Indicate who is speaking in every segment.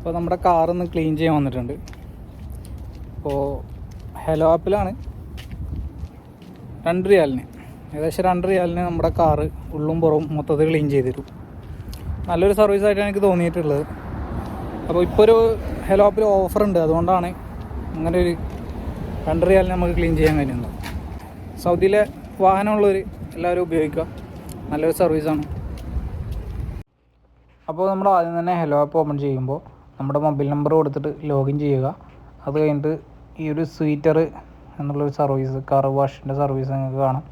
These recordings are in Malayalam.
Speaker 1: അപ്പോൾ നമ്മുടെ കാറൊന്ന് ക്ലീൻ ചെയ്യാൻ വന്നിട്ടുണ്ട്. അപ്പോൾ ഹെലോ ആപ്പിലാണ് 2 റിയാലിന്, ഏകദേശം 2 റിയാലിന് നമ്മുടെ കാറ് ഉള്ളും പുറവും മൊത്തത്തിൽ ക്ലീൻ ചെയ്ത് തരും. നല്ലൊരു സർവീസായിട്ടാണ് എനിക്ക് തോന്നിയിട്ടുള്ളത്. അപ്പോൾ ഇപ്പോൾ ഒരു ഹെലോ ആപ്പിൽ ഓഫറുണ്ട്, അതുകൊണ്ടാണ് അങ്ങനെ ഒരു 2 റിയാലിന് നമുക്ക് ക്ലീൻ ചെയ്യാൻ കഴിയുന്നത്. സൗദിയിലെ വാഹനമുള്ളവർ എല്ലാവരും ഉപയോഗിക്കുക, നല്ലൊരു സർവീസാണ്. അപ്പോൾ നമ്മൾ ആദ്യം തന്നെ ഹെലോ ആപ്പ് ഓപ്പൺ ചെയ്യുമ്പോൾ നമ്മുടെ മൊബൈൽ നമ്പർ കൊടുത്തിട്ട് ലോഗിൻ ചെയ്യുക. അത് കഴിഞ്ഞിട്ട് ഈ ഒരു സ്വീറ്റർ എന്നുള്ളൊരു സർവീസ്, കാർ വാഷിൻ്റെ സർവീസ് നിങ്ങൾക്ക് കാണാം,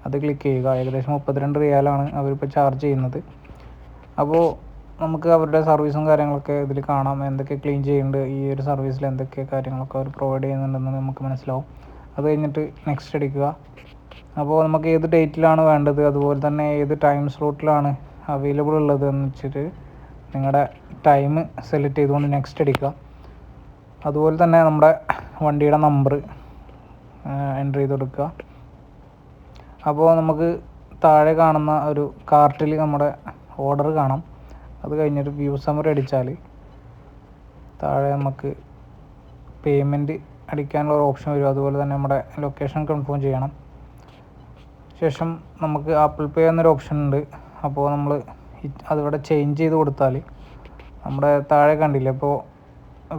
Speaker 1: അത് ക്ലിക്ക് ചെയ്യുക. ഏകദേശം 32 റിയാലാണ് അവരിപ്പോൾ ചാർജ് ചെയ്യുന്നത്. അപ്പോൾ നമുക്ക് അവരുടെ സർവീസും കാര്യങ്ങളൊക്കെ ഇതിൽ കാണാം, എന്തൊക്കെ ക്ലീൻ ചെയ്യുന്നുണ്ട്, ഈ ഒരു സർവീസിൽ എന്തൊക്കെ കാര്യങ്ങളൊക്കെ അവർ പ്രൊവൈഡ് ചെയ്യുന്നുണ്ടെന്ന് നമുക്ക് മനസ്സിലാവും. അത് കഴിഞ്ഞിട്ട് നെക്സ്റ്റ് അടിക്കുക. അപ്പോൾ നമുക്ക് ഏത് ഡേറ്റിലാണ് വേണ്ടത്, അതുപോലെ തന്നെ ഏത് ടൈം സ്ലോട്ടിലാണ് അവൈലബിൾ ഉള്ളത് എന്ന് വെച്ചിട്ട് നിങ്ങളുടെ ടൈം സെലക്ട് ചെയ്തുകൊണ്ട് നെക്സ്റ്റ് അടിക്കുക. അതുപോലെ തന്നെ നമ്മുടെ വണ്ടിയുടെ നമ്പർ എൻ്റർ ചെയ്ത് കൊടുക്കുക. അപ്പോൾ നമുക്ക് താഴെ കാണുന്ന ഒരു കാർട്ടിൽ നമ്മുടെ ഓർഡർ കാണാം. അത് കഴിഞ്ഞിട്ട് വ്യൂ സമ്മറി അടിച്ചാൽ താഴെ നമുക്ക് പേയ്മെൻറ്റ് അടിക്കാനുള്ള ഒരു ഓപ്ഷൻ വരും. അതുപോലെ തന്നെ നമ്മുടെ ലൊക്കേഷൻ കൺഫേം ചെയ്യണം. ശേഷം നമുക്ക് ആപ്പിൾ പേ എന്നൊരു ഓപ്ഷൻ ഉണ്ട്. അപ്പോൾ നമ്മൾ അതിവിടെ ചേഞ്ച് ചെയ്ത് കൊടുത്താൽ നമ്മുടെ താഴെ കണ്ടില്ലേ, അപ്പോൾ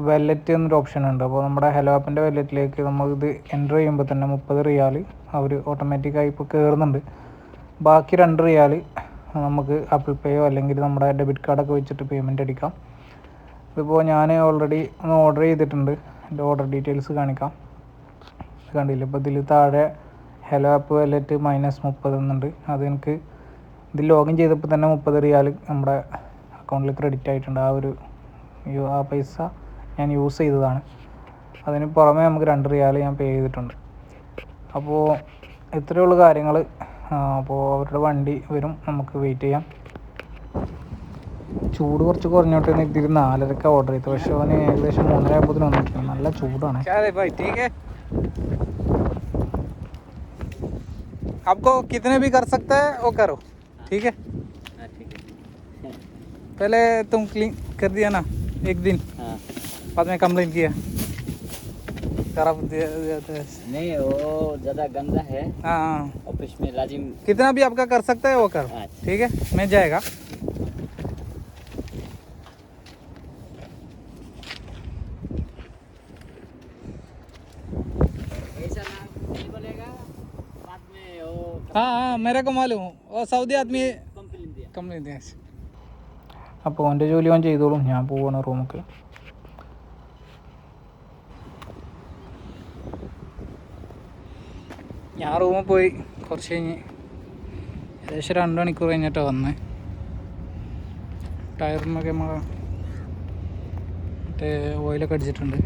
Speaker 1: വാലറ്റ് എന്നൊരു ഓപ്ഷൻ ഉണ്ട്. അപ്പോൾ നമ്മുടെ ഹെലോ ആപ്പിൻ്റെ വാലറ്റിലേക്ക് നമ്മളിത് എൻ്റർ ചെയ്യുമ്പോൾ തന്നെ 30 റിയാൽ അവർ ഓട്ടോമാറ്റിക്കായി ഇപ്പോൾ കയറുന്നുണ്ട്. ബാക്കി 2 റിയാൽ നമുക്ക് ആപ്പിൾ പേയോ അല്ലെങ്കിൽ നമ്മുടെ ഡെബിറ്റ് കാർഡൊക്കെ വെച്ചിട്ട് പേയ്മെൻറ്റ് അടിക്കാം. ഇതിപ്പോൾ ഞാൻ ഓൾറെഡി ഒന്ന് ഓർഡർ ചെയ്തിട്ടുണ്ട്, എൻ്റെ ഓർഡർ ഡീറ്റെയിൽസ് കാണിക്കാം. കണ്ടില്ല, ഇപ്പോൾ ഇതിൽ താഴെ ഹെലോ ആപ്പ് വാലറ്റ് -30 എന്നുണ്ട്. അത് എനിക്ക് ഇതിൽ ലോഗിൻ ചെയ്തപ്പോൾ തന്നെ 30 റിയാൽ നമ്മുടെ അക്കൗണ്ടിൽ ക്രെഡിറ്റ് ആയിട്ടുണ്ട്. ആ പൈസ ഞാൻ യൂസ് ചെയ്തതാണ്. അതിന് പുറമെ നമുക്ക് 2 റിയാൽ ഞാൻ പേ ചെയ്തിട്ടുണ്ട്. അപ്പോൾ ഇത്രയുള്ള കാര്യങ്ങൾ. അപ്പോൾ അവരുടെ വണ്ടി വരും, നമുക്ക് വെയിറ്റ് ചെയ്യാം. ചൂട് കുറച്ച് കുറഞ്ഞോട്ടെ എന്ന് ഇതിൽ 4:30 ഓർഡർ ചെയ്തു, പക്ഷേ അവന് ഏകദേശം 3:30 ആകുമ്പോഴത്തേന് വന്നിട്ടുണ്ട്. നല്ല ചൂടാണ്. आपको कितने भी कर सकते हैं वो करो, ठीक है? पहले तुम क्लीन कर दिया ना एक दिन, बाद में कंप्लेन किया खराब दिया है।
Speaker 2: नहीं, वो ज़्यादा गंदा है।
Speaker 1: हाँ,
Speaker 2: ऑफिस में लाजिम
Speaker 1: कितना भी आपका कर सकता है वो करो, ठीक है? मैं जाएगा। हाँ, मेरे को मालूम, वो सऊदी आदमी कंप्लेन दिया. അപ്പോൾ എൻ്റെ ജോലി അവൻ ചെയ്തോളും, ഞാൻ പോവാണ് റൂമിലേക്ക്. ഞാൻ റൂമിൽ പോയി കുറച്ച് കഴിഞ്ഞ് ഏകദേശം 2 മണിക്കൂർ കഴിഞ്ഞിട്ടാണ് വന്നത്. ടയറിനൊക്കെ നമ്മൾ മറ്റേ ഓയിലൊക്കെ അടിച്ചിട്ടുണ്ട്.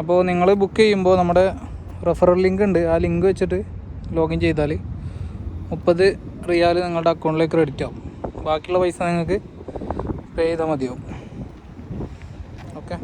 Speaker 1: അപ്പോൾ നിങ്ങൾ ബുക്ക് ചെയ്യുമ്പോൾ നമ്മുടെ റെഫറൽ ലിങ്ക് ഉണ്ട്, ആ ലിങ്ക് വെച്ചിട്ട് ലോഗിൻ ചെയ്താൽ 30 റിയാൽ നിങ്ങളുടെ അക്കൗണ്ടിലേക്ക് ക്രെഡിറ്റ് ആവും. ബാക്കിയുള്ള പൈസ നിങ്ങൾക്ക് പേ ചെയ്താൽ മതിയാവും. ഓക്കെ.